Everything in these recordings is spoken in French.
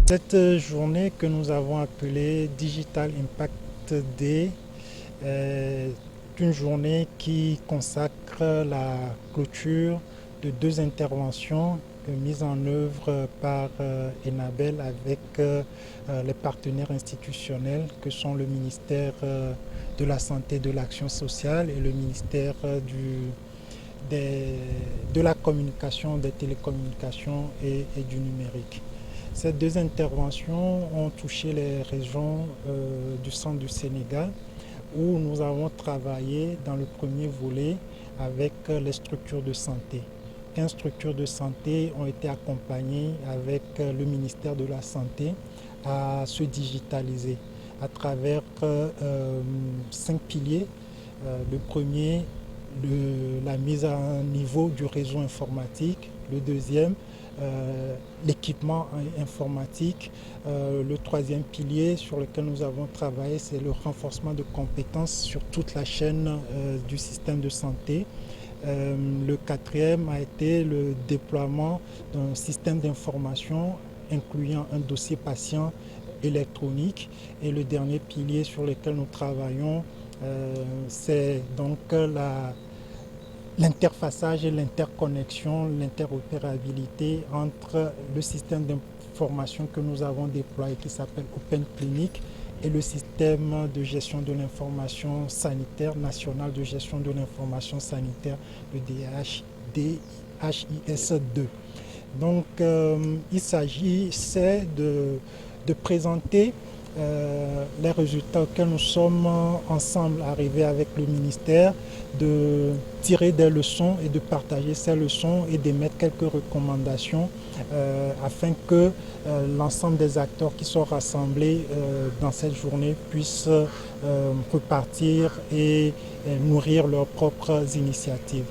Cette journée que nous avons appelée Digital Impact Day est une journée qui consacre la clôture de deux interventions mises en œuvre par Enabel avec les partenaires institutionnels que sont le ministère de la Santé et de l'Action sociale et le ministère des, de la communication, des télécommunications et du numérique. Ces deux interventions ont touché les régions du centre du Sénégal où nous avons travaillé dans le premier volet avec les structures de santé. 15 structures de santé ont été accompagnées avec le ministère de la Santé à se digitaliser à travers 5 piliers. Le premier, la mise à niveau du réseau informatique. Le deuxième, l'équipement informatique. Le troisième pilier sur lequel nous avons travaillé, c'est le renforcement de compétences sur toute la chaîne du système de santé. Le quatrième a été le déploiement d'un système d'information incluant un dossier patient électronique. Et le dernier pilier sur lequel nous travaillons, c'est donc l'interfaçage et l'interconnexion, l'interopérabilité entre le système d'information que nous avons déployé qui s'appelle Open Clinic et le système de gestion de l'information sanitaire, national de gestion de l'information sanitaire, le DHIS2. Donc il s'agissait de présenter les résultats auxquels nous sommes ensemble arrivés avec le ministère, de tirer des leçons et de partager ces leçons et d'émettre quelques recommandations afin que l'ensemble des acteurs qui sont rassemblés dans cette journée puissent repartir et nourrir leurs propres initiatives.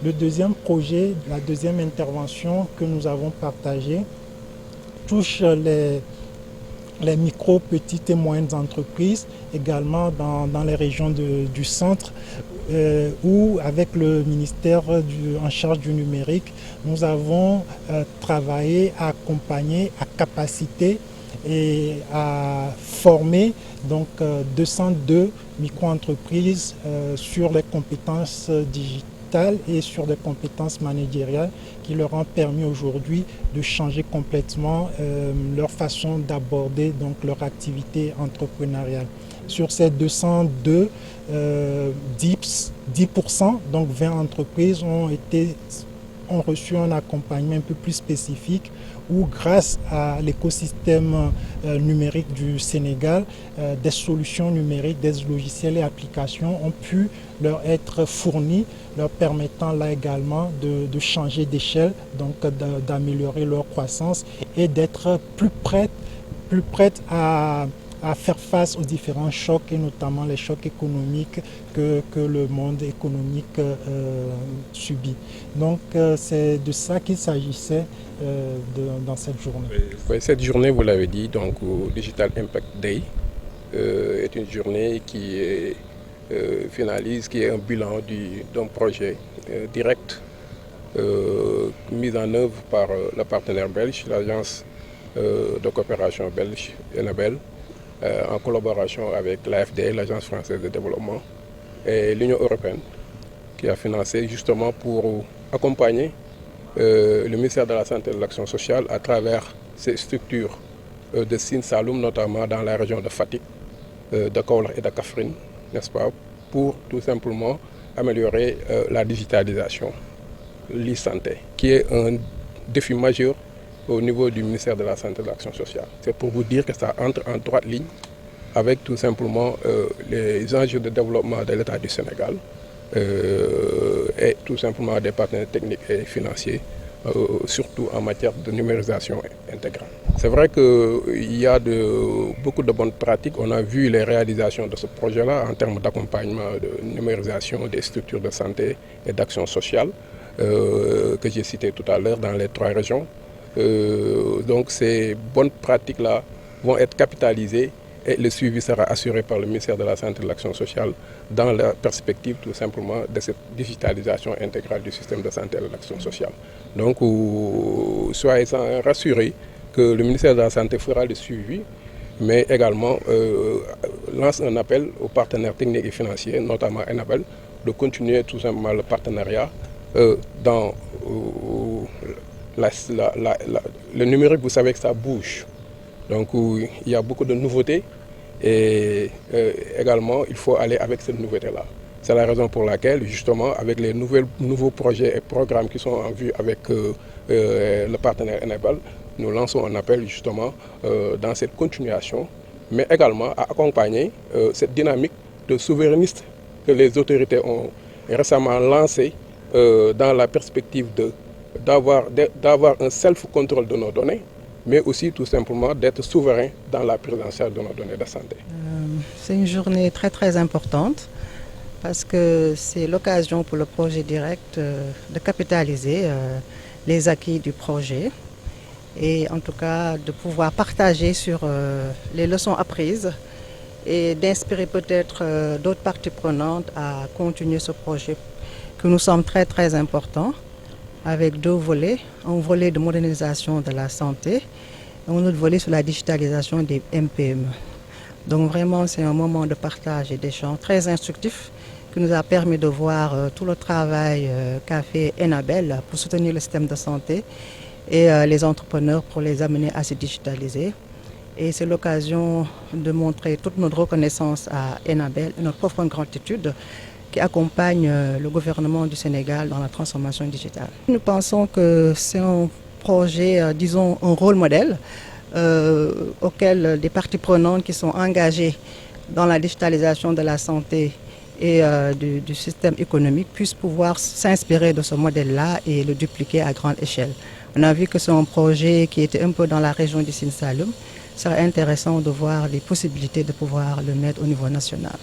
Le deuxième projet, la deuxième intervention que nous avons partagée touche les micro, petites et moyennes entreprises, également dans les régions du centre, où avec le ministère en charge du numérique, nous avons travaillé à accompagner, à capaciter et à former donc 202 micro-entreprises sur les compétences digitales et sur des compétences managériales qui leur ont permis aujourd'hui de changer complètement leur façon d'aborder donc leur activité entrepreneuriale. Sur ces 202, 10%, donc 20 entreprises ont reçu un accompagnement un peu plus spécifique où grâce à l'écosystème numérique du Sénégal, des solutions numériques, des logiciels et applications ont pu leur être fournis, leur permettant là également de changer d'échelle, donc d'améliorer leur croissance et d'être plus prêtes à faire face aux différents chocs et notamment les chocs économiques que le monde économique subit. Donc c'est de ça qu'il s'agissait dans cette journée. Oui, cette journée, vous l'avez dit, donc Digital Impact Day est une journée qui finalise, qui est un bilan d'un projet direct mis en œuvre par le partenaire belge, l'agence de coopération belge Enabel, en collaboration avec l'AFD, l'Agence française de développement, et l'Union européenne, qui a financé justement pour accompagner le ministère de la Santé et de l'Action sociale à travers ces structures de Sine Saloum, notamment dans la région de Fatick, de Kaolack et de Kaffrine, n'est-ce pas, pour tout simplement améliorer la digitalisation, l'e-santé, qui est un défi majeur au niveau du ministère de la Santé et de l'Action sociale. C'est pour vous dire que ça entre en droite ligne avec tout simplement les enjeux de développement de l'État du Sénégal et tout simplement des partenaires techniques et financiers, surtout en matière de numérisation intégrale. C'est vrai qu'il y a beaucoup de bonnes pratiques. On a vu les réalisations de ce projet-là en termes d'accompagnement, de numérisation des structures de santé et d'action sociale que j'ai cité tout à l'heure dans les 3 régions. Donc ces bonnes pratiques-là vont être capitalisées et le suivi sera assuré par le ministère de la Santé et de l'Action sociale dans la perspective tout simplement de cette digitalisation intégrale du système de santé et de l'action sociale. Donc soyez rassurés que le ministère de la Santé fera le suivi, mais également lance un appel aux partenaires techniques et financiers, notamment Enabel, de continuer tout simplement le partenariat dans le numérique. Vous savez que ça bouge, donc il y a beaucoup de nouveautés et également il faut aller avec cette nouveauté-là. C'est la raison pour laquelle justement avec les nouveaux projets et programmes qui sont en vue avec le partenaire Enabel, nous lançons un appel justement dans cette continuation, mais également à accompagner cette dynamique de souverainiste que les autorités ont récemment lancée dans la perspective d'avoir un self-contrôle de nos données, mais aussi tout simplement d'être souverain dans la prise en charge de nos données de santé. C'est une journée très très importante parce que c'est l'occasion pour le projet direct de capitaliser les acquis du projet et en tout cas de pouvoir partager sur les leçons apprises et d'inspirer peut-être d'autres parties prenantes à continuer ce projet que nous sommes très très important, avec deux volets, un volet de modernisation de la santé et un autre volet sur la digitalisation des MPM. Donc vraiment c'est un moment de partage et d'échange très instructif qui nous a permis de voir tout le travail qu'a fait Enabel pour soutenir le système de santé et les entrepreneurs pour les amener à se digitaliser. Et c'est l'occasion de montrer toute notre reconnaissance à Enabel et notre profonde gratitude qui accompagne le gouvernement du Sénégal dans la transformation digitale. Nous pensons que c'est un projet, disons, un rôle modèle auquel des parties prenantes qui sont engagées dans la digitalisation de la santé et du système économique puissent pouvoir s'inspirer de ce modèle-là et le dupliquer à grande échelle. On a vu que c'est un projet qui était un peu dans la région du Sine Saloum. Il serait intéressant de voir les possibilités de pouvoir le mettre au niveau national.